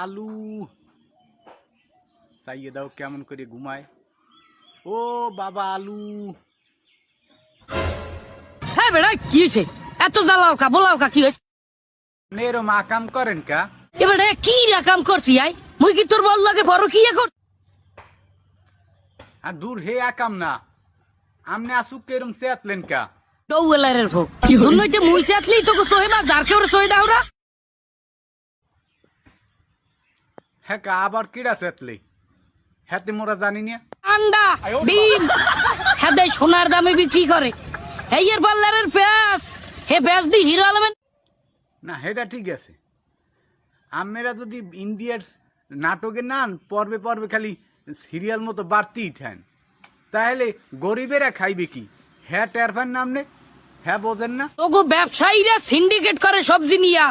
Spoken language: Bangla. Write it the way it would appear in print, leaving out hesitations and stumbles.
আলু চাইয়ে দাও কেমন করে ঘুমায়। ও বাবা আলু। হ্যাঁ বেড়া কি হয়েছে? এত জ্বালাও কা বলাও কা কি হয়েছে? এরম আকাম করেন কা? এবারে কি রাকাম করছি আই? মুই কি তোর বল লাগে বড় কি এখন? আর দূর হে আকাম না, আমনে আসুক কেরম সেতলেন কা? ডৌলারের ভোগ তুই নইতে মুই চাতলি তোকে সহে না যার কেউ সহে দাওরা। হ্যাঁ কা আবার কিডা সেতলে? হ্যাতে মোরা জানি না। আন্ডা ডিম হ্যাঁ দেয় সোনার দামে বিক্রি করে। এই এর পার্লারের পেঁয়াজ হে পেঁয়াজ দি হিরো আলমেন। না হেটা ঠিক আছে, আমেরা যদি ইন্ডিয়ার নাটকে নান পর্বে পর্বে খালি সিরিয়াল মতো বাড়তেই থাকেন, তাহলে গরিবেরা খাইবে কি? হ্যাঁ টেরফান নাম নে, হ্যাঁ বোঝেন না? তোগো ব্যবসায়ীরা সিন্ডিকেট করে সবজি নিয়া।